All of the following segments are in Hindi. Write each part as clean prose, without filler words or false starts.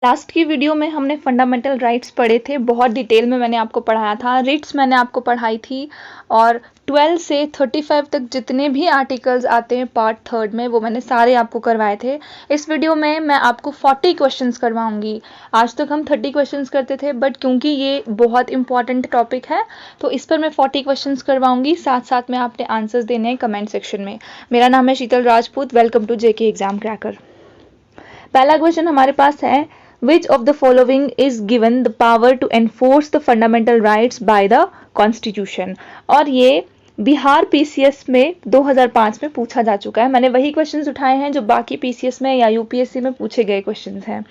लास्ट की वीडियो में हमने फंडामेंटल राइट्स पढ़े थे, बहुत डिटेल में मैंने आपको पढ़ाया था। रिट्स मैंने आपको पढ़ाई थी और 12 से 35 तक जितने भी आर्टिकल्स आते हैं पार्ट 3 में वो मैंने सारे आपको करवाए थे। इस वीडियो में मैं आपको 40 क्वेश्चंस करवाऊंगी। आज तक हम 30 क्वेश्चंस करते थे, बट क्योंकि ये बहुत इंपॉर्टेंट टॉपिक है तो इस पर मैं 40 क्वेश्चंस करवाऊंगी। साथ साथ में आपने आंसर्स देने हैं कमेंट सेक्शन में। मेरा नाम है Sheetal Rajput. Welcome to JK exam cracker. पहला क्वेश्चन हमारे पास है, Which of the following is given the power to enforce the fundamental rights by the Constitution? और ये बिहार पीसीएस में 2005 में पूछा जा चुका है। मैंने वही क्वेश्चंस उठाए हैं जो बाकी पीसीएस में या यूपीएससी में पूछे गए क्वेश्चंस हैं।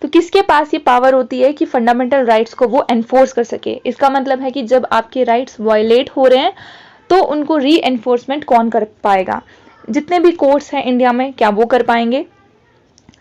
तो किसके पास ये पावर होती है कि फंडामेंटल राइट्स को वो एनफोर्स कर सके? इसका मतलब है कि जब आपके राइट्स वायलेट हो रहे हैं तो उनको री एनफोर्समेंट कौन कर पाएगा? जितने भी कोर्ट्स हैं इंडिया में, क्या वो कर पाएंगे?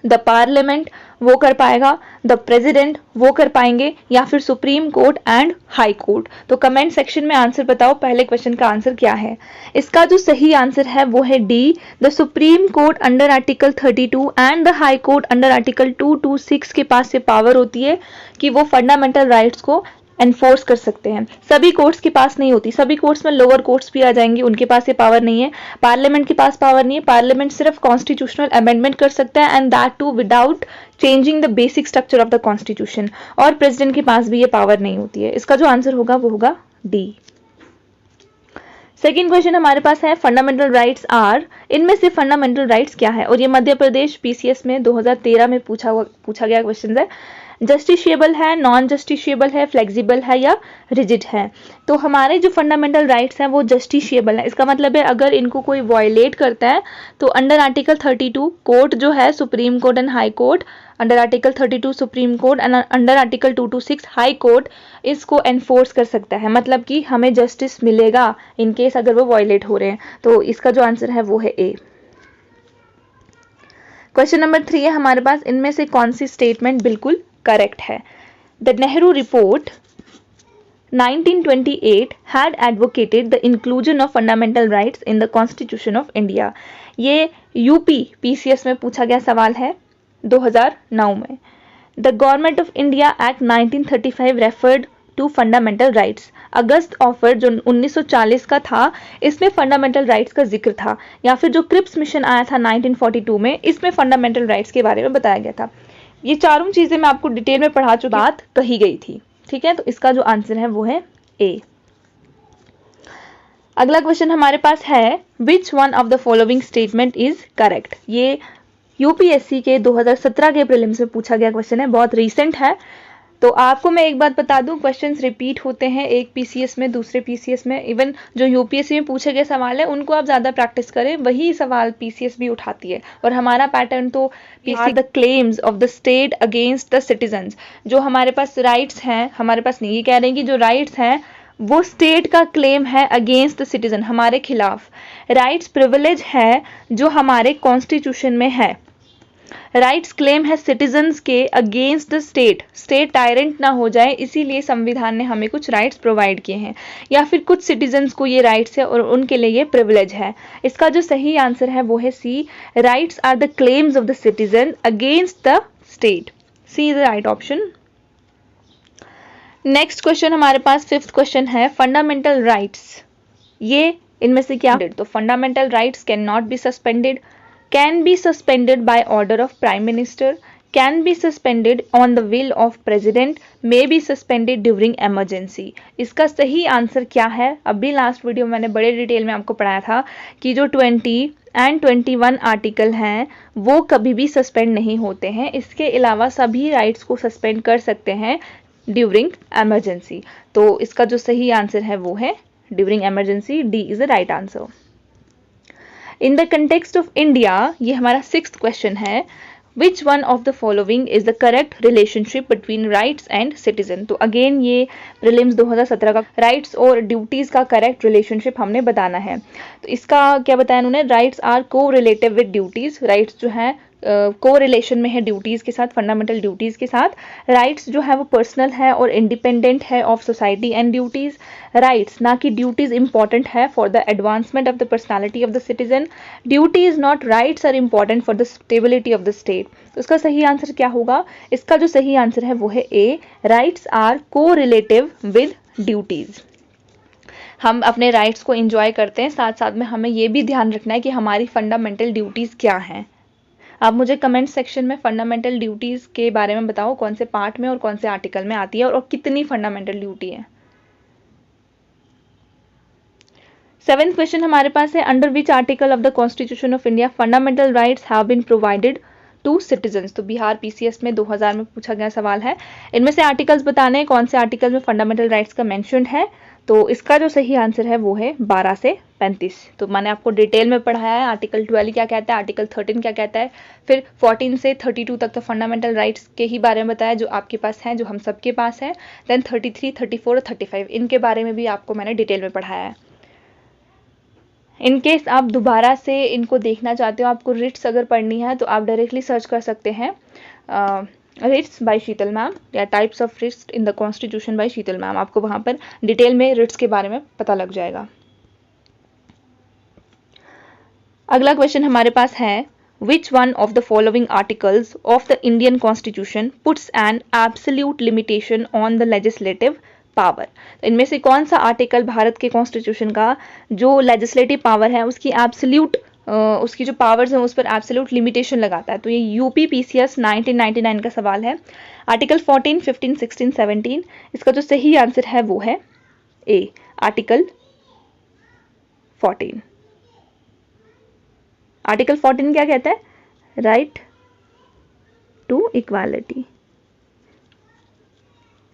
द पार्लियामेंट वो कर पाएगा, द प्रेसिडेंट वो कर पाएंगे, या फिर supreme court and high court? तो कमेंट सेक्शन में आंसर बताओ, पहले क्वेश्चन का आंसर क्या है? इसका जो सही आंसर है वो है D, the supreme court under article 32 and the high court under article 226 के पास ये पावर होती है कि वो फंडामेंटल राइट्स को एनफोर्स कर सकते हैं। सभी कोर्ट्स के पास नहीं होती। सभी कोर्ट्स में लोअर कोर्ट्स भी आ जाएंगे, उनके पास ये पावर नहीं है। पार्लियामेंट के पास पावर नहीं है। पार्लियामेंट सिर्फ कॉन्स्टिट्यूशनल अमेंडमेंट कर सकता है, and that too without changing the basic structure of the constitution. और प्रेसिडेंट के पास भी ये पावर नहीं होती है। इसका जो आंसर होगा वो होगा डी। सेकेंड क्वेश्चन हमारे पास है, फंडामेंटल राइट्स आर, इनमें से फंडामेंटल राइट्स क्या है? और ये मध्य प्रदेश पीसीएस में 2013 में पूछा गया क्वेश्चन है। जस्टिशिएबल है, नॉन जस्टिशिएबल है, फ्लेक्सिबल है या रिजिड है? तो हमारे जो फंडामेंटल राइट्स हैं वो जस्टिशिएबल है। इसका मतलब है अगर इनको कोई वायलेट करता है तो अंडर आर्टिकल 32 कोर्ट जो है supreme court and high court, under article 32 supreme court and under article 226 high court इसको एनफोर्स कर सकता है। मतलब कि हमें जस्टिस मिलेगा इन केस अगर वो वायलेट हो रहे हैं। तो इसका जो आंसर है वो है ए। क्वेश्चन नंबर 3 है हमारे पास, इनमें से कौन सी स्टेटमेंट बिल्कुल करेक्ट है? The Nehru report 1928 had advocated the inclusion of fundamental rights in the Constitution of India. ये यूपी पीसीएस में पूछा गया सवाल है 2009 में। The government of India act 1935 referred to fundamental rights. August offer जो 1940 का था, इसमें फंडामेंटल राइट्स का जिक्र था। या फिर जो क्रिप्स मिशन आया था 1942 में, इसमें फंडामेंटल राइट्स के बारे में बताया गया था। ये चारों चीजें मैं आपको डिटेल में पढ़ा चुकी, बात कही गई थी। ठीक है, तो इसका जो आंसर है वो है ए। अगला क्वेश्चन हमारे पास है, which one of the following statement is correct? ये यूपीएससी के 2017 के प्रीलिम्स में पूछा गया क्वेश्चन है, बहुत रीसेंट है। तो आपको मैं एक बात बता दूं, क्वेश्चंस रिपीट होते हैं एक पीसीएस में दूसरे पीसीएस में। इवन जो यूपीएससी में पूछे गए सवाल है उनको आप ज्यादा प्रैक्टिस करें, वही सवाल पीसीएस भी उठाती है। और हमारा पैटर्न तो PC the claims of the state against the citizens. जो हमारे पास राइट्स हैं, हमारे पास नहीं, ये कह रहे हैं कि जो राइट्स हैं वो स्टेट का क्लेम है अगेंस्ट द सिटीजन, हमारे खिलाफ। राइट्स प्रिविलेज है जो हमारे कॉन्स्टिट्यूशन में है। राइट्स क्लेम है सिटीजन्स के against the state, state tyrant ना हो जाए, इसीलिए संविधान ने हमें कुछ राइट्स प्रोवाइड किए हैं। या फिर कुछ सिटीजन्स को ये राइट्स है और उनके लिए ये प्रिविलेज है। इसका जो सही आंसर है वो है C, rights are the claims of the citizen against the state. C is the right option. Next question हमारे पास 5th क्वेश्चन है, फंडामेंटल राइट्स, ये इनमें से क्या? तो fundamental rights can not be suspended, can be suspended by order of prime minister, can be suspended on the will of president, may be suspended during emergency. इसका सही आंसर क्या है? अभी लास्ट वीडियो मैंने बड़े डिटेल में आपको पढ़ाया था कि जो 20 एंड 21 आर्टिकल हैं वो कभी भी सस्पेंड नहीं होते हैं। इसके अलावा सभी राइट्स को सस्पेंड कर सकते हैं ड्यूरिंग एमरजेंसी। तो इसका जो सही आंसर है वो है during emergency. D is the right answer. In the context of India, ये हमारा 6th क्वेश्चन है, which one of the following is the correct relationship between rights and citizen? तो अगेन ये प्रीलिम्स 2017 का राइट्स और ड्यूटीज का करेक्ट रिलेशनशिप हमने बताना है। तो इसका क्या बताया उन्होंने? राइट्स आर को रिलेटिव विद ड्यूटीज। राइट्स जो है को रिलेशन में है ड्यूटीज़ के साथ, फंडामेंटल ड्यूटीज़ के साथ। राइट्स जो है वो पर्सनल है और इंडिपेंडेंट है of society and duties. Rights ना कि ड्यूटीज़ इंपॉर्टेंट है for the advancement of the personality of the citizen. Duties not rights are important for the stability of the state. तो इसका सही आंसर क्या होगा? इसका जो सही आंसर है वो है ए, राइट्स आर को रिलेटिव विद ड्यूटीज़। हम अपने राइट्स को एंजॉय करते हैं, साथ साथ में हमें ये भी ध्यान रखना है कि हमारी फंडामेंटल ड्यूटीज़ क्या हैं। आप मुझे कमेंट सेक्शन में फंडामेंटल ड्यूटीज़ के बारे में बताओ, कौन से पार्ट में और कौन से आर्टिकल में आती है और कितनी फंडामेंटल ड्यूटी है। 7th क्वेश्चन हमारे पास है, under which article of the constitution of India fundamental rights have been provided to citizens. तो बिहार पीसीएस में 2000 में पूछा गया सवाल है। इनमें से आर्टिकल्स बताने हैं कौन से आर्टिकल में फंडामेंटल राइट्स का मेंशन है। तो इसका जो सही आंसर है वो है 12 से 35। तो मैंने आपको डिटेल में पढ़ाया है आर्टिकल 12 क्या कहता है, आर्टिकल 13 क्या कहता है, फिर 14 से 32 तक तो फंडामेंटल राइट्स के ही बारे में बताया जो आपके पास हैं, जो हम सबके पास हैं। देन 33, 34 और 35 इनके बारे में भी आपको मैंने डिटेल में पढ़ाया है। इन केस आप दोबारा से इनको देखना चाहते हो, आपको रिट्स अगर पढ़नी है तो आप डायरेक्टली सर्च कर सकते हैं रिट्स बाय शीतल मैम या types of writs in the constitution by Sheetal ma'am. आपको वहां पर डिटेल में रिट्स के बारे में पता लग जाएगा। अगला क्वेश्चन हमारे पास है, which one of the following articles of the Indian constitution puts an absolute limitation on the legislative power. इनमें से कौन सा आर्टिकल भारत के कॉन्स्टिट्यूशन का जो लेजिस्लेटिव पावर है उसकी एब्सोल्यूट उसकी जो पावर्स हैं उस पर एब्सोल्यूट लिमिटेशन लगाता है? तो ये यूपी पीसीएस 1999 का सवाल है। आर्टिकल 14, 15, 16, 17। इसका जो सही आंसर है वो है ए, आर्टिकल 14। आर्टिकल 14 क्या कहता है? Right to equality.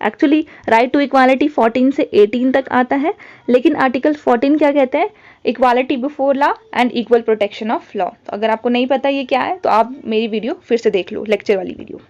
Actually right to equality 14 से 18 तक आता है, लेकिन आर्टिकल 14 क्या कहता है? Equality before law and equal protection of law. तो अगर आपको नहीं पता ये क्या है तो आप मेरी वीडियो फिर से देख लो, लेक्चर वाली वीडियो।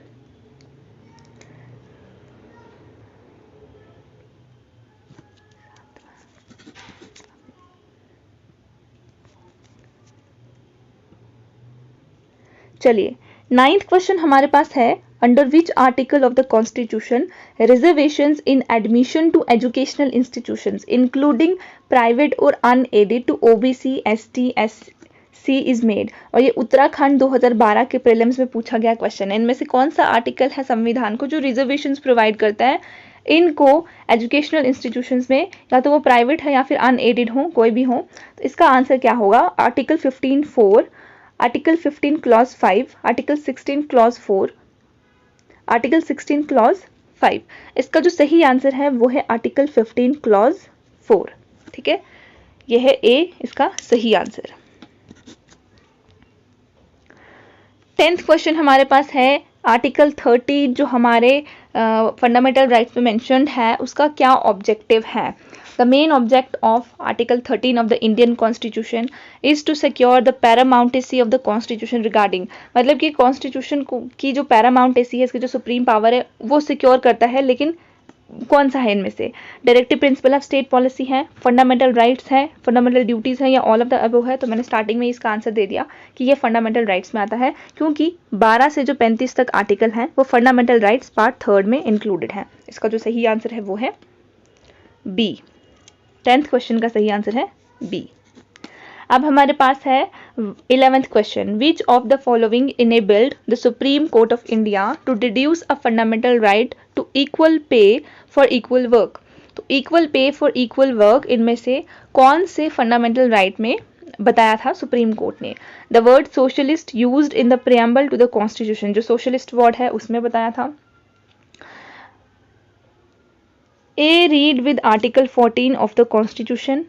चलिए 9th क्वेश्चन हमारे पास है, under which article of the constitution reservations in admission to educational institutions including private और unaided to OBC, ST, SC is made. और ये उत्तराखंड 2012 के प्रीलिम्स में पूछा गया क्वेश्चन है। इनमें से कौन सा आर्टिकल है संविधान को जो रिजर्वेशंस प्रोवाइड करता है इनको एजुकेशनल इंस्टीट्यूशंस में, या तो वो प्राइवेट है या फिर अनएडेड हो, कोई भी हो। तो इसका आंसर क्या होगा? Article 15(4), article 15 clause 5, article 16 clause 4, article 16 clause 5। इसका जो सही आंसर है वो है आर्टिकल 15 क्लॉज 4। ठीक है, यह है ए इसका सही आंसर। 10th क्वेश्चन हमारे पास है, आर्टिकल 30 जो हमारे फंडामेंटल राइट्स में मेंशन्ड है उसका क्या ऑब्जेक्टिव है? The main object of Article 13 of the Indian Constitution is to secure the paramountcy of the Constitution regarding, मतलब कि कॉन्स्टिट्यूशन की जो पैरामाउंटेसी है, इसकी जो सुप्रीम पावर है वो सिक्योर करता है। लेकिन कौन सा है इनमें से? Directive principle of state policy है, फंडामेंटल राइट्स है, फंडामेंटल ड्यूटीज है, या ऑल ऑफ द अबव है? तो मैंने स्टार्टिंग में इसका आंसर दे दिया कि ये फंडामेंटल राइट्स में आता है, क्योंकि 12 से जो 35 तक आर्टिकल हैं वो फंडामेंटल राइट्स पार्ट 3 में इंक्लूडेड है। इसका जो सही आंसर है वो है बी। 10th क्वेश्चन का सही आंसर है बी। अब हमारे पास है 11th question, which of the following enabled the supreme court of India to deduce a fundamental right to equal pay for equal work. तो equal pay for equal work इनमें से कौन से फंडामेंटल राइट में बताया था सुप्रीम कोर्ट ने? The word socialist used in the preamble to the constitution, जो सोशलिस्ट वर्ड है उसमें बताया था। A read with Article 14 of the Constitution,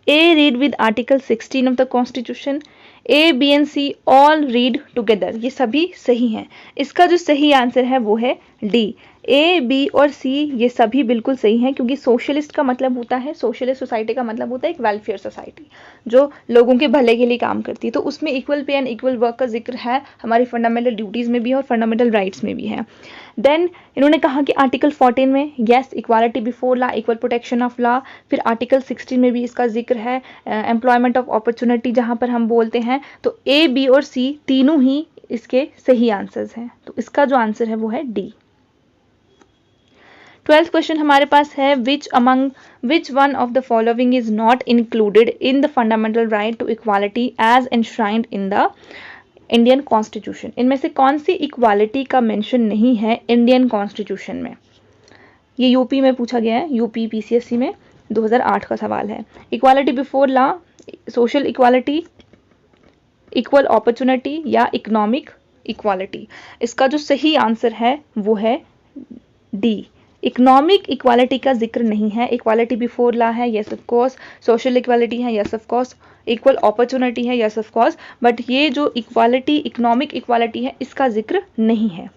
A read with Article 16 of the Constitution, A, B and C all read together। ये सभी सही हैं। इसका जो सही आंसर है वो है डी। ए, बी और सी ये सभी बिल्कुल सही हैं, क्योंकि सोशलिस्ट का मतलब होता है, सोशलिस्ट सोसाइटी का मतलब होता है एक वेलफेयर सोसाइटी जो लोगों के भले के लिए काम करती है। तो उसमें equal pay and equal work का जिक्र है, हमारी फंडामेंटल ड्यूटीज़ में भी है और फंडामेंटल राइट्स में भी है। देन इन्होंने कहा कि आर्टिकल 14 में yes equality before law, equal protection of law. फिर आर्टिकल 16 में भी इसका जिक्र है एम्प्लॉयमेंट ऑफ अपॉर्चुनिटी, जहाँ पर हम बोलते हैं। तो ए, बी और सी तीनों ही इसके सही आंसर्स हैं। तो इसका जो आंसर है वो है डी। 12th क्वेश्चन हमारे पास है which one of the following is not included in the fundamental right to equality as enshrined in the Indian constitution. इनमें से कौन सी इक्वालिटी का मेंशन नहीं है इंडियन कॉन्स्टिट्यूशन में? ये यूपी में पूछा गया है, यूपी पीसीएससी में 2008 का सवाल है। Equality before law, social equality, equal opportunity या इकोनॉमिक इक्वालिटी। इसका जो सही आंसर है वो है डी। इकोनॉमिक इक्वालिटी का जिक्र नहीं है। इक्वालिटी बिफोर लॉ है, yes of course. Social equality है, yes of course. Equal opportunity है, यस ऑफ कोर्स। बट ये जो इक्वालिटी, इकोनॉमिक इक्वालिटी है, इसका जिक्र नहीं है।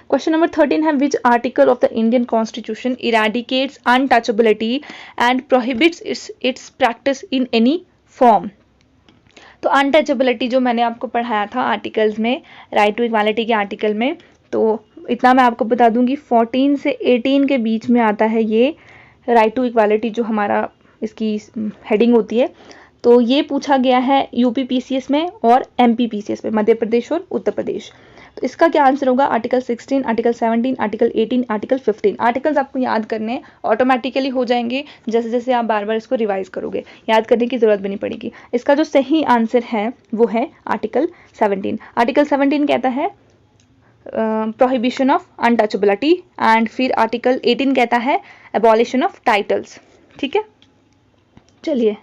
क्वेश्चन नंबर 13 है which article of the Indian constitution eradicates untouchability and prohibits its practice in any form. तो अनटचेबिलिटी जो मैंने आपको पढ़ाया था आर्टिकल्स में, राइट टू इक्वालिटी के आर्टिकल में, तो इतना मैं आपको बता दूंगी 14 से 18 के बीच में आता है ये राइट टू इक्वालिटी, जो हमारा इसकी हेडिंग होती है। तो ये पूछा गया है यूपी पीसीएस में और एमपी पीसीएस में, मध्य प्रदेश और उत्तर प्रदेश। तो इसका क्या आंसर होगा? Article 16, article 17, article 18, article 15। Articles आपको याद करने ऑटोमेटिकली हो जाएंगे जैसे जैसे आप बार बार इसको रिवाइज करोगे, याद करने की जरूरत भी नहीं पड़ेगी। इसका जो सही आंसर है वो है आर्टिकल 17। आर्टिकल 17 कहता है प्रोहिबिशन ऑफ अनटचेबिलिटी, एंड फिर आर्टिकल 18 कहता है एबॉलिशन ऑफ टाइटल्स। ठीक है, चलिए।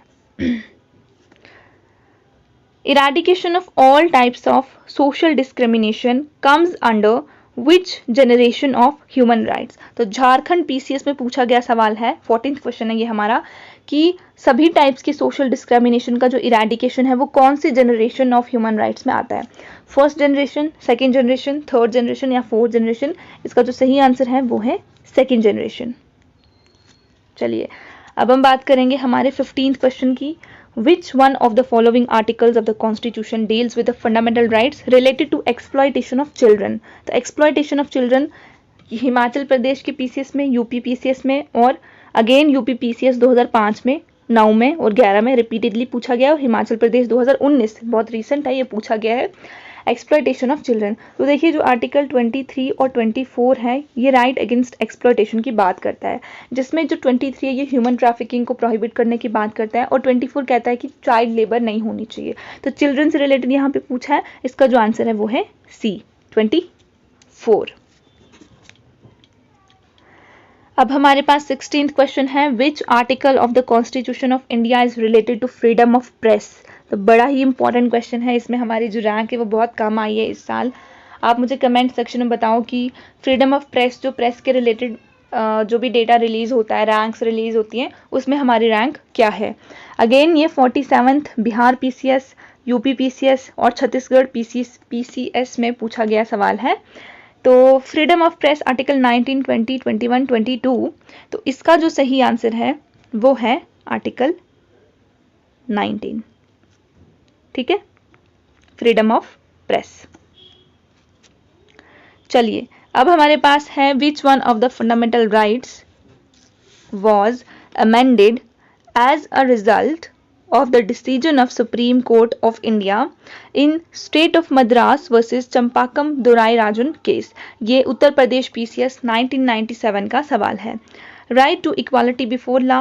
Eradication of all types of social discrimination comes under which generation of human rights? तो झारखंड पीसीएस में पूछा गया सवाल है, 14th क्वेश्चन है ये हमारा, कि सभी टाइप्स की सोशल डिस्क्रिमिनेशन का जो इरेडिकेशन है वो कौन सी जनरेशन ऑफ ह्यूमन राइट्स में आता है? First generation, second generation, third generation या फोर्थ जनरेशन? इसका जो सही आंसर है वो है सेकेंड जनरेशन। चलिए, अब हम बात करेंगे हमारे 15th क्वेश्चन की। Which one of the following articles of the Constitution deals with the fundamental rights related to exploitation of children? तो exploitation of children Himachal Pradesh के पीसीएस में, यूपी पीसीएस में और अगेन यूपी पीसीएस 2005 में, 9 में और 11 में रिपीटेडली पूछा गया, और हिमाचल प्रदेश 2019 बहुत रिसेंट है ये पूछा गया है, एक्सप्लॉयटेशन ऑफ चिल्ड्रन। तो देखिए जो आर्टिकल 23 और 24 है ये राइट अगेंस्ट एक्सप्लॉयटेशन की बात करता है, जिसमें जो 23 है ये ह्यूमन ट्रैफिकिंग को प्रोहिबिट करने की बात करता है, और 24 कहता है कि चाइल्ड लेबर नहीं होनी चाहिए। तो चिल्ड्रन से रिलेटेड यहाँ पे पूछा है, इसका जो आंसर है वो है सी, 24। अब हमारे पास 16th क्वेश्चन है which article of the constitution of India is related to freedom of press? तो बड़ा ही इंपॉर्टेंट क्वेश्चन है, इसमें हमारी जो रैंक है वो बहुत कम आई है इस साल। आप मुझे कमेंट सेक्शन में बताओ कि फ्रीडम ऑफ प्रेस, जो प्रेस के रिलेटेड जो भी डेटा रिलीज होता है, रैंक्स रिलीज होती हैं, उसमें हमारी रैंक क्या है। अगेन ये 47th Bihar PCS, UP PCS और छत्तीसगढ़ पीसीएस में पूछा गया सवाल है। तो फ्रीडम ऑफ प्रेस आर्टिकल 19, 20, 21, 22, तो इसका जो सही आंसर है वो है आर्टिकल 19। ठीक है, फ्रीडम ऑफ प्रेस। चलिए, अब हमारे पास है which one of the fundamental rights was amended as a result of the decision of Supreme Court of India in State of Madras versus Champakam Dorai Rajan case। ये उत्तर प्रदेश पीसीएस 1997 का सवाल है। Right to equality before law,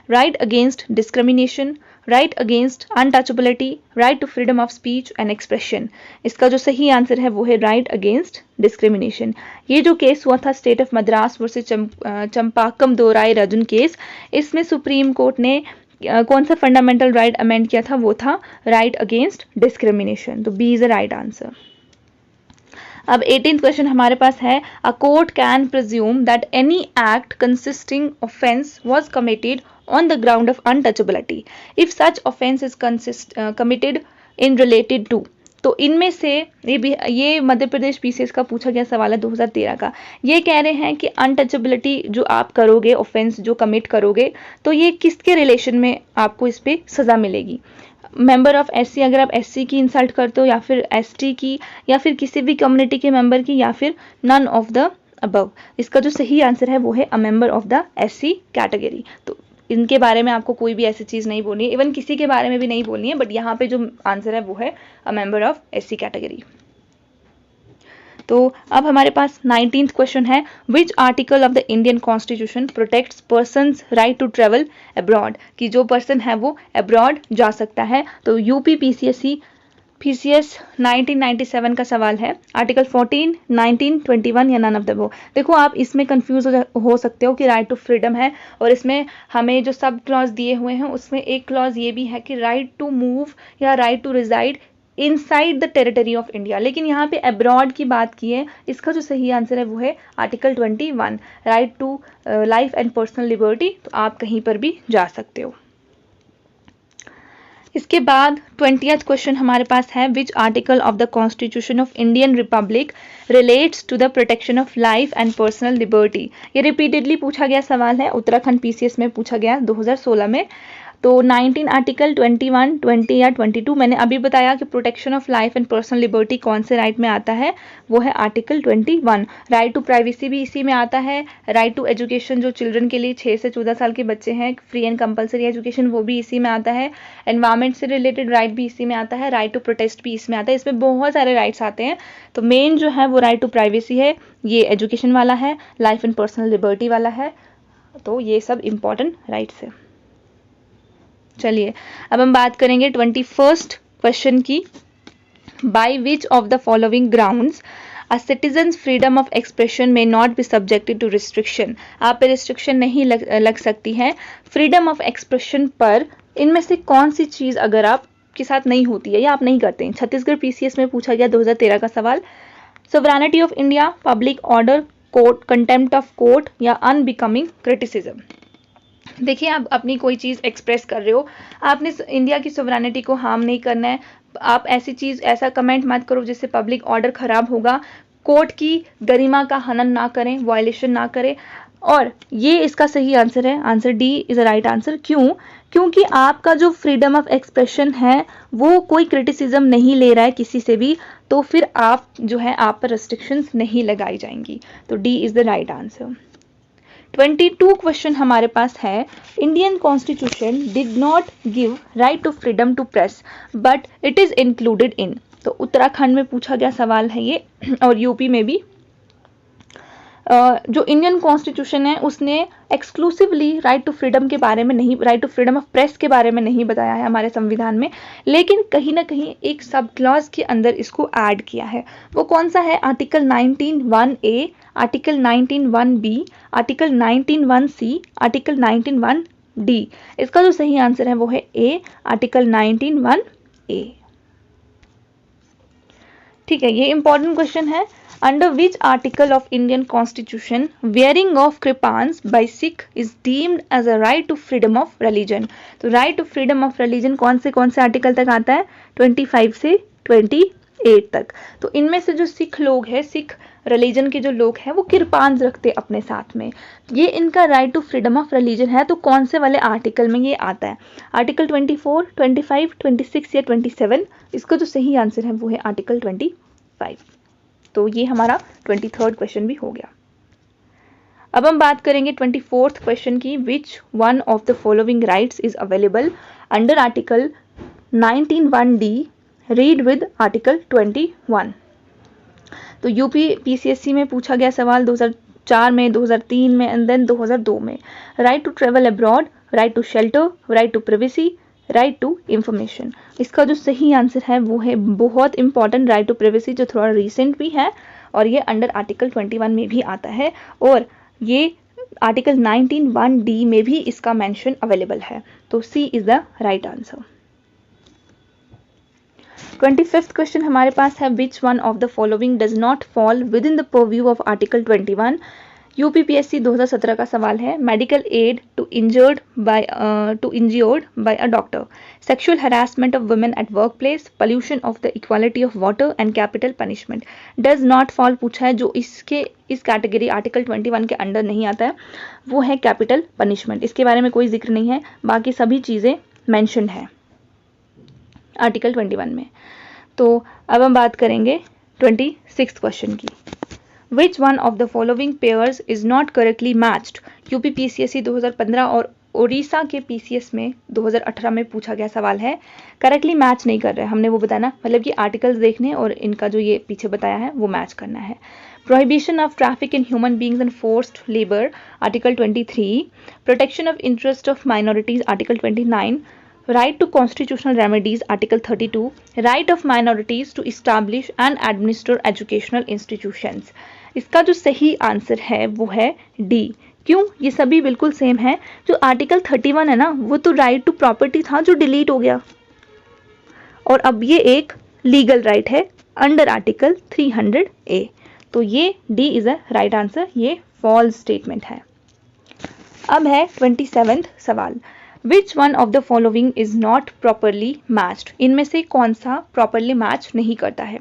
right against discrimination, right against untouchability, right to freedom of speech and expression। इसका जो सही आंसर है वो है right against discrimination। ये जो केस हुआ था state of Madras versus Champakam Dorai Rajan case, इसमें सुप्रीम कोर्ट ने कौन सा फंडामेंटल राइट अमेंड किया था? वो था राइट अगेंस्ट डिस्क्रिमिनेशन। तो B is the right answer. अब 18th क्वेश्चन हमारे पास है a court can presume that any act consisting offense was committed on the ground of untouchability if such offense is committed in related to. तो इनमें से ये मध्य प्रदेश पीसीएस का पूछा गया सवाल है 2013 का। ये कह रहे हैं कि अनटचेबिलिटी जो आप करोगे, ऑफेंस जो कमिट करोगे, तो ये किसके रिलेशन में आपको इस पे सजा मिलेगी? मेंबर ऑफ एससी, अगर आप एससी की इंसल्ट करते हो, या फिर एसटी की, या फिर किसी भी कम्युनिटी के मेंबर की, या फिर नन ऑफ द अबव। इसका जो सही आंसर है वो है a member of the SC category. तो इनके बारे में आपको कोई भी ऐसी चीज़ नहीं बोलनी है, इवन किसी के बारे में भी नहीं बोलनी है, बट यहाँ पे जो आंसर है वो है a member of SC category. तो अब हमारे पास 19th क्वेश्चन है, which article of the Indian constitution protects persons right to travel abroad, कि जो पर्सन है वो अब्रॉड जा सकता है। तो यूपी पीसीएस 1997 का सवाल है, आर्टिकल 14, 19, 21 या नन ऑफ द अबव। देखो आप इसमें कंफ्यूज हो सकते हो कि राइट टू फ्रीडम है, और इसमें हमें जो सब क्लॉज दिए हुए हैं उसमें एक क्लॉज ये भी है कि राइट टू मूव या right to reside inside the territory of India, लेकिन यहाँ पे अब्रॉड की बात की है। इसका जो सही आंसर है वो है article 21, right to life and personal liberty, तो आप कहीं पर भी जा सकते हो। इसके बाद 20th क्वेश्चन हमारे पास है, which article of the constitution of Indian republic relates to the protection of life and personal liberty. ये रिपीटेडली पूछा गया सवाल है, उत्तराखंड पीसीएस में पूछा गया 2016 में। तो 19 आर्टिकल, 21, 20 या 22, मैंने अभी बताया कि protection of life and personal liberty कौन से राइट में आता है, वो है आर्टिकल 21। राइट टू प्राइवेसी भी इसी में आता है, राइट टू एजुकेशन जो चिल्ड्रन के लिए 6 से 14 साल के बच्चे हैं, फ्री एंड कंपलसरी एजुकेशन, वो भी इसी में आता है। एनवायरमेंट से रिलेटेड राइट भी इसी में आता है, राइट टू प्रोटेस्ट भी इसमें आता है। इसमें बहुत सारे राइट्स आते हैं, तो मेन जो है वो राइट टू प्राइवेसी है, ये एजुकेशन वाला है, लाइफ एंड पर्सनल लिबर्टी वाला है, तो ये सब इंपॉर्टेंट राइट्स है। चलिए अब हम बात करेंगे 21st क्वेश्चन की, by which of the following grounds a citizen's freedom of expression may not be subjected to restriction. आप पे रिस्ट्रिक्शन नहीं लग सकती है फ्रीडम ऑफ एक्सप्रेशन पर, इनमें से कौन सी चीज अगर आपके साथ नहीं होती है या आप नहीं करते हैं। छत्तीसगढ़ पीसीएस में पूछा गया 2013 का सवाल, sovereignty of India, public order, court, contempt of court या अनबिकमिंग क्रिटिसिज्म। देखिए आप अपनी कोई चीज़ एक्सप्रेस कर रहे हो, आपने इंडिया की सोवरेनिटी को हार्म नहीं करना है, आप ऐसी चीज़ ऐसा कमेंट मत करो जिससे पब्लिक ऑर्डर खराब होगा, कोर्ट की गरिमा का हनन ना करें, वायलेशन ना करें, और ये इसका सही आंसर है, answer D is a right answer. क्यों? क्योंकि आपका जो फ्रीडम ऑफ एक्सप्रेशन है वो कोई क्रिटिसिज्म नहीं ले रहा है किसी से भी, तो फिर आप जो है आप पर रेस्ट्रिक्शंस नहीं लगाई जाएंगी, तो D is the right answer. 22 question हमारे पास है, Indian constitution did not give right to freedom to press but it is included in. तो उत्तराखंड में पूछा गया सवाल है ये, और यूपी में भी। जो इंडियन कॉन्स्टिट्यूशन है उसने एक्सक्लूसिवली राइट टू फ्रीडम के बारे में नहीं, right to freedom of press के बारे में नहीं बताया है हमारे संविधान में, लेकिन कहीं ना कहीं एक सब क्लॉज के अंदर इसको ऐड किया है। वो कौन सा है? Article 19(1)(a), article 19(1)(b), article 19(1)(c), article 19(1)(d। इसका जो सही आंसर है वो है ए, आर्टिकल 19(1)(a। ठीक है, ये इंपॉर्टेंट क्वेश्चन है। Under which article of Indian constitution wearing of kirpans by Sikh is deemed as a right to freedom of religion. तो right to freedom of religion कौन से आर्टिकल तक आता है? 25 से 28 तक। तो इनमें से जो सिख लोग हैं, सिख रिलीजन के जो लोग हैं, वो कृपान्स रखते अपने साथ में, ये इनका right to freedom of religion है। तो कौन से वाले आर्टिकल में ये आता है? आर्टिकल 24, 25, 26 या 27? इसका जो सही आंसर है वो है आर्टिकल 25। तो ये हमारा 23rd क्वेश्चन भी हो गया। अब हम बात करेंगे 24th क्वेश्चन की, which one of the following rights is available under article 19(1)(d) read with article 21। तो यूपी पीसीएससी में पूछा गया सवाल 2004 में, 2003 में एंड देन 2002 में। Right to travel abroad, right to shelter, right to privacy, right to information. इसका जो सही आंसर है वो है बहुत इंपॉर्टेंट, राइट टू प्रिवेसी, जो थोड़ा रिसेंट भी है और ये अंडर आर्टिकल 21 में भी आता है, और ये आर्टिकल 19(1)(d) में भी इसका मेंशन अवेलेबल है। तो C is the right answer. 25th question हमारे पास है, which one of the following does not fall within the purview of article 21। UPPSC 2017 का सवाल है, medical aid to injured by a doctor, sexual harassment of women at workplace, pollution of the equality of water and capital punishment. Does not fall पूछा है, जो इस कैटेगरी आर्टिकल 21 के अंडर नहीं आता है वो है कैपिटल पनिशमेंट। इसके बारे में कोई जिक्र नहीं है, बाकी सभी चीज़ें मैंशनड है आर्टिकल 21 में। तो अब हम बात करेंगे 26th क्वेश्चन की, which one of the following pairs is not correctly matched. UP PCSC 2015 और उड़ीसा के पीसीएस में 2018 में पूछा गया सवाल है, करेक्टली मैच नहीं कर रहे, हमने वो बताना, मतलब कि आर्टिकल्स देखने और इनका जो ये पीछे बताया है वो मैच करना है। Prohibition of traffic in human beings and forced labour article 23, protection of interest of minorities article 29, right to constitutional remedies article 32, right of minorities to establish and administer educational institutions। इसका जो सही आंसर है वो है डी। क्यों? ये सभी बिल्कुल सेम है। जो आर्टिकल 31 है ना, वो तो राइट टू प्रॉपर्टी था जो डिलीट हो गया, और अब ये एक लीगल राइट है अंडर आर्टिकल 300A। तो ये D is a right answer, ये फॉल्स स्टेटमेंट है। अब है 27th सवाल, Which one of the following is not properly matched? इनमें से कौन सा प्रॉपरली मैच नहीं करता है?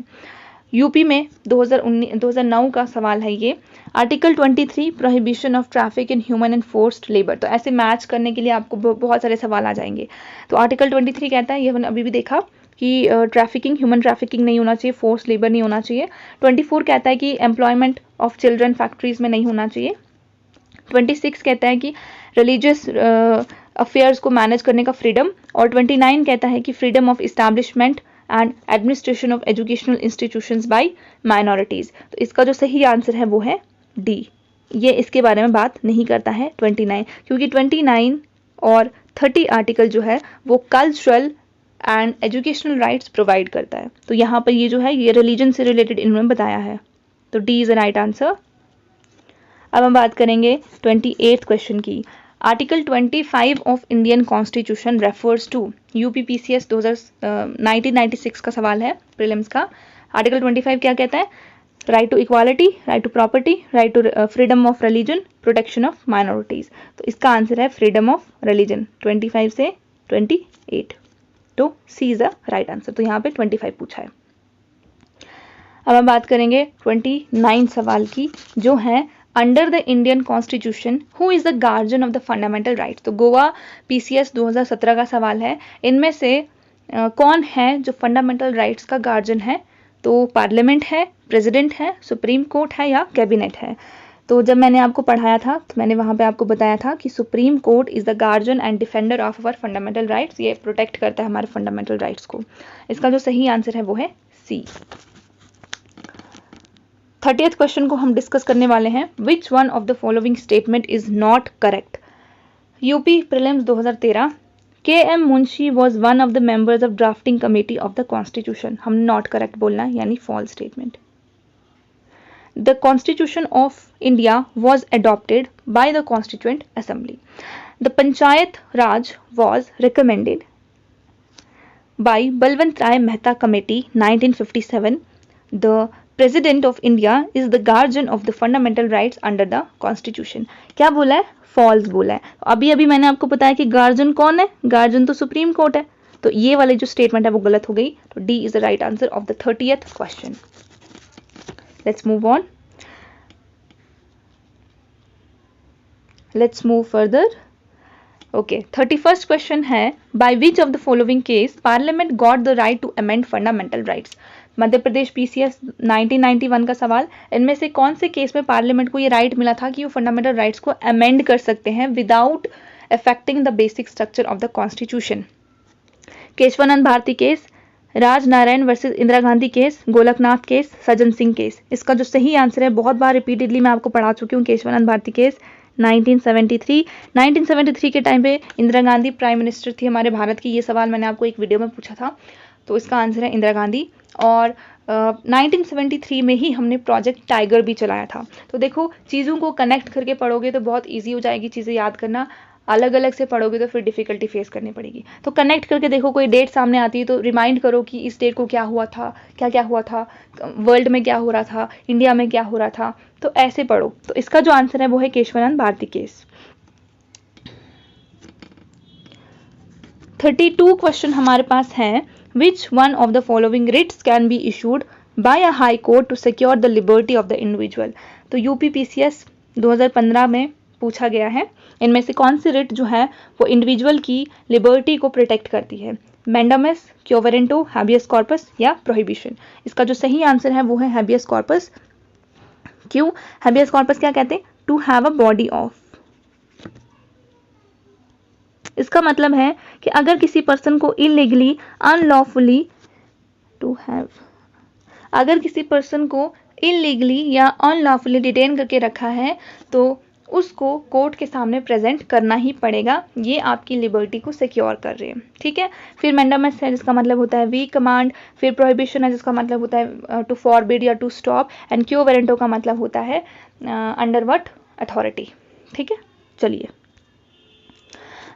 यूपी में 2009 का सवाल है ये। Article 23 prohibition of traffic in human and forced labour. तो ऐसे मैच करने के लिए आपको बहुत सारे सवाल आ जाएंगे। तो आर्टिकल 23 कहता है, ये हमने अभी भी देखा कि ट्रैफिकिंग, ह्यूमन ट्रैफिकिंग नहीं होना चाहिए, फोर्स्ड लेबर नहीं होना चाहिए। 24 कहता है कि एम्प्लॉयमेंट ऑफ चिल्ड्रन फैक्ट्रीज में नहीं होना चाहिए। 26 कहता है कि रिलीजियस अफेयर्स को मैनेज करने का फ्रीडम, और 29 कहता है कि freedom of establishment and administration of educational institutions by minorities. तो इसका जो सही आंसर है वो है डी। ये इसके बारे में बात नहीं करता है 29, क्योंकि 29 और 30 आर्टिकल जो है वो cultural and educational rights provide करता है। तो यहाँ पर ये जो है ये रिलीजन से रिलेटेड इन्होंने बताया है। तो D is the right answer. अब हम बात करेंगे 28th क्वेश्चन की। Article 25 of Indian constitution refers to, UPPCS 1996 का सवाल है प्रीलिम्स का। आर्टिकल 25 क्या कहता है? Right to equality, right to property, right to freedom of religion, protection of minorities. तो इसका आंसर है फ्रीडम ऑफ रिलीजन, 25 से 28। तो C is the right answer. तो यहाँ पे 25 पूछा है। अब हम बात करेंगे 29 सवाल की, जो है under the Indian constitution who is the guardian of the fundamental rights. तो गोवा पीसीएस 2017 का सवाल है। इनमें से कौन है जो फंडामेंटल राइट्स का गार्जियन है? तो पार्लियामेंट है, प्रेसिडेंट है, सुप्रीम कोर्ट है या कैबिनेट है? तो जब मैंने आपको पढ़ाया था तो मैंने वहाँ पे आपको बताया था कि supreme court is the guardian and defender of our fundamental rights. ये प्रोटेक्ट करता है हमारे फंडामेंटल राइट्स को। इसका जो सही आंसर है वो है सी। 30th क्वेश्चन को हम डिस्कस करने वाले हैं। Which one of the following statement is not correct? UP prelims 2013, K M. Munshi was one of the members of drafting committee of the constitution. हम नॉट करेक्ट बोलना है, यानी false statement. The constitution of India was adopted by the constituent assembly. The panchayat raj was recommended by Balwant Rai Mehta committee 1957। The President of India is the guardian of the fundamental rights under the Constitution। क्या बोला है? फॉल्स बोला है। अभी अभी मैंने आपको बताया कि गार्जियन कौन है? गार्जियन तो सुप्रीम कोर्ट है। तो ये वाली जो स्टेटमेंट है वो गलत हो गई। तो D is the right answer of the 30th question. Let's move on, let's move further. Okay, 31st question है, by which of the following case parliament got the right to amend fundamental rights. Madhya Pradesh PCS 1991 का सवाल। इनमें से कौन से केस में पार्लियामेंट को ये राइट मिला था कि वो फंडामेंटल राइट्स को अमेंड कर सकते हैं without affecting the basic structure of the constitution? Keshavananda Bharati case, Raj Narayan versus Indira Gandhi case, Golaknath case, Sajjan Singh case. इसका जो सही आंसर है, बहुत बार रिपीटेडली मैं आपको पढ़ा चुकी हूँ, केशवानंद भारती केस 1973 के टाइम पे इंदिरा गांधी प्राइम मिनिस्टर थी हमारे भारत की। ये सवाल मैंने आपको एक वीडियो में पूछा था। तो इसका आंसर है इंदिरा गांधी। और 1973 में ही हमने प्रोजेक्ट टाइगर भी चलाया था। तो देखो, चीज़ों को कनेक्ट करके पढ़ोगे तो बहुत इजी हो जाएगी चीज़ें याद करना। अलग अलग से पढ़ोगे तो फिर डिफिकल्टी फेस करनी पड़ेगी। तो कनेक्ट करके देखो, कोई डेट सामने आती है तो रिमाइंड करो कि इस डेट को क्या हुआ था, क्या क्या हुआ था, वर्ल्ड में क्या हो रहा था, इंडिया में क्या हो रहा था। तो ऐसे पढ़ो। तो इसका जो आंसर है वो है केशवानंद भारती केस। 32 क्वेश्चन हमारे पास है। Which one of the following writs can be issued by a high court to secure the liberty of the individual? तो यूपीपीसीएस 2015 में पूछा गया है। इनमें से कौन सी रिट जो है वो इंडिविजुअल की लिबर्टी को प्रोटेक्ट करती है? मैंडामस, क्योवरेंटो, हैबियस कॉर्पस या प्रोहिबिशन? इसका जो सही आंसर है वो है हैबियस कॉर्पस। क्यों? हैबियस कॉर्पस क्या कहते हैं? To have a body of. इसका मतलब है कि अगर किसी पर्सन को इलीगली अनलॉफुली अगर किसी पर्सन को इलीगली या अनलॉफुली डिटेन करके रखा है तो उसको कोर्ट के सामने प्रेजेंट करना ही पड़ेगा। ये आपकी लिबर्टी को सिक्योर कर रहे हैं, ठीक है। फिर मैंडामस है जिसका मतलब होता है वी कमांड, फिर प्रोहिबिशन है जिसका मतलब होता है टू फॉरबिड या to stop, and quo warranto का मतलब होता है अंडर व्हाट अथॉरिटी, ठीक है। चलिए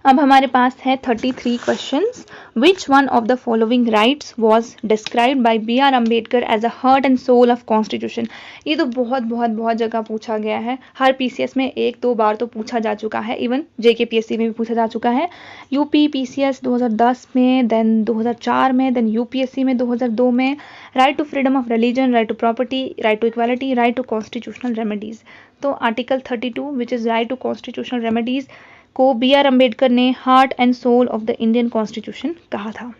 अब हमारे पास है 33 questions. Which one of the following rights was described by B R. Ambedkar as a heart and soul of constitution. ये तो बहुत जगह पूछा गया है, हर पीसीएस में 1-2 बार तो पूछा जा चुका है, इवन जेकेपीएससी में भी पूछा जा चुका है। यूपी पीसीएस 2010 में, देन 2004 में, देन यूपीएससी में 2002 में। Right to freedom of religion, right to property, right to equality, right to constitutional remedies. तो article 32 which is right to constitutional remedies को बी.आर. अम्बेडकर ने heart and soul of the Indian constitution कहा था।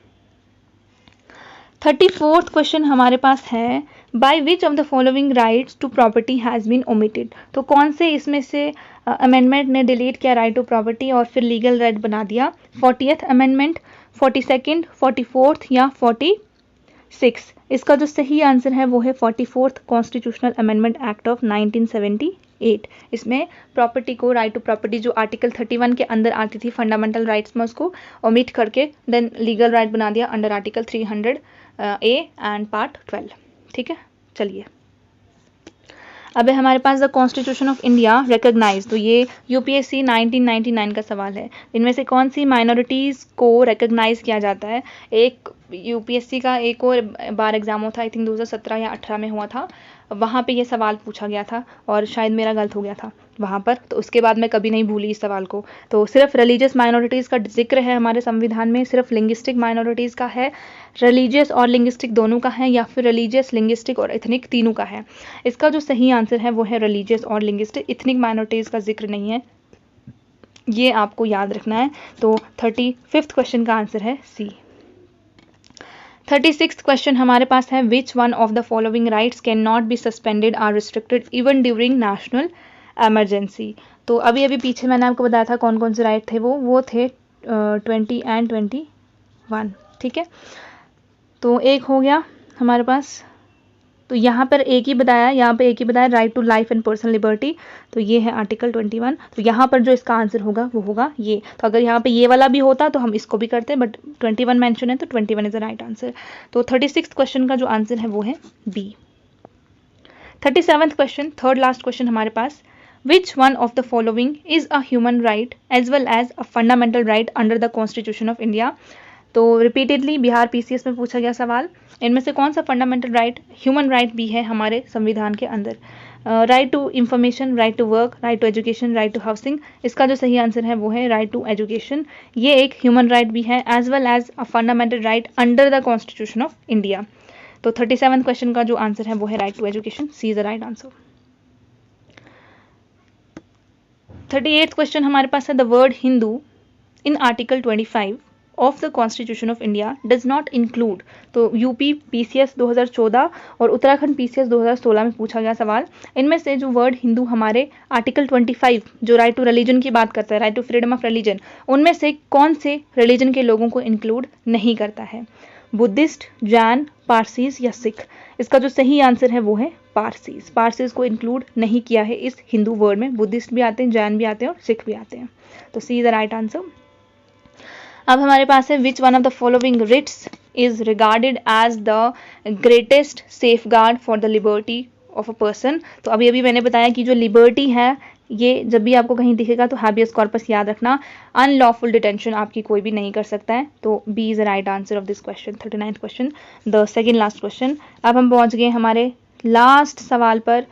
34th क्वेश्चन हमारे पास है by which of the following rights to property has been omitted. तो कौन से इसमें से अमेंडमेंट ने डिलीट किया राइट टू प्रॉपर्टी और फिर लीगल राइट बना दिया? 40th अमेंडमेंट, 42nd, 44th या 46? इसका जो सही आंसर है वो है 44th constitutional amendment act of 1978। इसमें प्रॉपर्टी को, राइट टू प्रॉपर्टी जो आर्टिकल 31 के अंदर आती थी फंडामेंटल राइट्स में, उसको ओमिट करके देन लीगल राइट बना दिया under article 300 A and part 12, ठीक है। चलिए अब है हमारे पास the constitution of India recognise. तो ये यूपीएससी 1999 का सवाल है। इनमें से कौन सी माइनॉरिटीज़ को रिकॉग्नाइज किया जाता है? एक यूपीएससी का एक और बार एग्जाम हुआ था, आई थिंक 2017 या 18 में हुआ था, वहाँ पे ये सवाल पूछा गया था और शायद मेरा गलत हो गया था वहाँ पर, तो उसके बाद मैं कभी नहीं भूली इस सवाल को। तो सिर्फ रिलीजियस माइनॉरिटीज़ का जिक्र है हमारे संविधान में, सिर्फ लिंग्विस्टिक माइनॉरिटीज़ का है, रिलीजियस और लिंग्विस्टिक दोनों का है, या फिर रिलीजियस, लिंग्विस्टिक और एथनिक तीनों का है? इसका जो सही आंसर है वो है रिलीजियस और लिंग्विस्टिक, एथनिक माइनॉरिटीज़ का जिक्र नहीं है, ये आपको याद रखना है। तो 35th क्वेश्चन का आंसर है सी। 36th क्वेश्चन हमारे पास है which one of the following rights can not be suspended or restricted even during national emergency. तो अभी पीछे मैंने आपको बताया था कौन कौन से राइट थे, वो थे 20 एंड 21, ठीक है। तो एक हो गया हमारे पास, तो यहाँ पर एक ही बताया, right to life and personal liberty, तो ये है आर्टिकल 21। तो यहाँ पर जो इसका आंसर होगा वो होगा ये। तो अगर यहाँ पे ये वाला भी होता तो हम इसको भी करते, बट 21 मेंशन है तो 21 इज द राइट आंसर। तो 36th क्वेश्चन का जो आंसर है वो है B. 37th question, third last question हमारे पास, which one of the following is a human right as well as a fundamental right under the constitution of India. तो रिपीटेडली बिहार पीसीएस में पूछा गया सवाल, इनमें से कौन सा फंडामेंटल राइट, ह्यूमन राइट भी है हमारे संविधान के अंदर? Right to information, right to work, right to education, right to housing. इसका जो सही आंसर है वो है राइट टू एजुकेशन। ये एक ह्यूमन राइट भी है as well as a fundamental right under the constitution of India. तो 37th क्वेश्चन का जो आंसर है वो है right to education, C is the right answer. 38th question हमारे पास है the word Hindu in article 25 of the constitution of India does not include. तो यूपी पीसीएस 2014 और उत्तराखंड पीसीएस 2016 में पूछा गया सवाल, इनमें से जो वर्ड हिंदू हमारे आर्टिकल 25 जो राइट टू रिलीजन की बात करता है, right to freedom of religion, उनमें से कौन से रिलीजन के लोगों को इंक्लूड नहीं करता है? बुद्धिस्ट, जैन, पारसीज या सिख? इसका जो सही आंसर है वो है पारसीज। पारसीज को इंक्लूड नहीं किया है इस हिंदू वर्ड में। बुद्धिस्ट भी आते हैं, जैन भी आते हैं और सिख भी आते हैं। तो C is the right answer. अब हमारे पास है which one of the following writs is regarded as the greatest safeguard for the liberty of a person. तो अभी मैंने बताया कि जो लिबर्टी है, ये जब भी आपको कहीं दिखेगा तो हैबियस कॉर्पस याद रखना, अनलॉफुल डिटेंशन आपकी कोई भी नहीं कर सकता है। तो B is the right answer of this question. 39th question, the second last question. अब हम पहुंच गए हमारे लास्ट सवाल पर,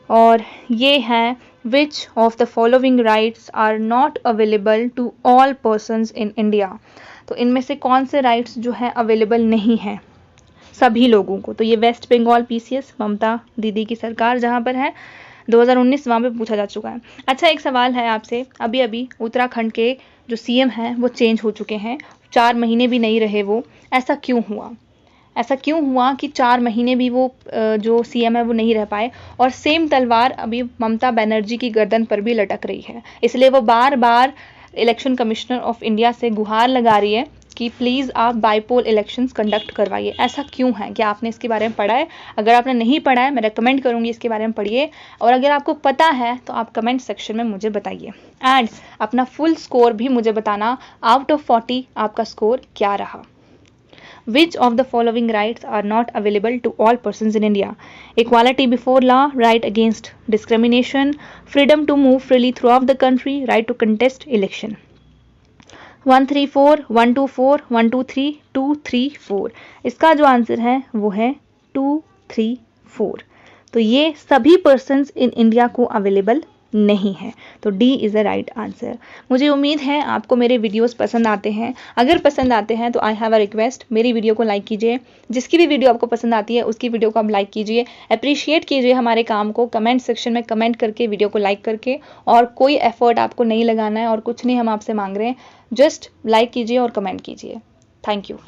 और ये है which of the following rights are not available to all persons in India. तो इनमें से कौन से राइट्स जो है अवेलेबल नहीं है सभी लोगों को? तो ये वेस्ट बंगाल पीसीएस, ममता दीदी की सरकार जहाँ पर है, 2019 वहाँ पे पूछा जा चुका है। अच्छा, एक सवाल है आपसे, अभी उत्तराखंड के जो सीएम हैं वो चेंज हो चुके हैं, 4 महीने भी नहीं रहे वो, ऐसा क्यों हुआ? ऐसा क्यों हुआ कि 4 महीने भी वो जो सीएम है वो नहीं रह पाए, और सेम तलवार अभी ममता बनर्जी की गर्दन पर भी लटक रही है, इसलिए वो बार बार इलेक्शन कमिश्नर ऑफ इंडिया से गुहार लगा रही है कि प्लीज़ आप बाईपोल इलेक्शंस कंडक्ट करवाइए। ऐसा क्यों है? क्या आपने इसके बारे में पढ़ा है? अगर आपने नहीं पढ़ा है, मैं रेकमेंड करूँगी इसके बारे में पढ़िए, और अगर आपको पता है तो आप कमेंट सेक्शन में मुझे बताइए। एंड अपना फुल स्कोर भी मुझे बताना, आउट ऑफ 40 आपका स्कोर क्या रहा। Which of the following rights are not available to all persons in India? Equality before law, right against discrimination, freedom to move freely throughout the country, right to contest election. 134, 124, 123, 234। इसका जो आंसर है वो है 234। तो ये सभी पर्सन्स इन इंडिया को अवेलेबल नहीं है, तो D is the right answer. मुझे उम्मीद है आपको मेरे वीडियोस पसंद आते हैं। अगर पसंद आते हैं तो आई हैव अ रिक्वेस्ट, मेरी वीडियो को लाइक कीजिए। जिसकी भी वीडियो आपको पसंद आती है उसकी वीडियो को आप लाइक कीजिए, अप्रिशिएट कीजिए हमारे काम को कमेंट सेक्शन में कमेंट करके, वीडियो को लाइक करके। और कोई एफर्ट आपको नहीं लगाना है और कुछ नहीं हम आपसे मांग रहे हैं, जस्ट लाइक कीजिए और कमेंट कीजिए। Thank you.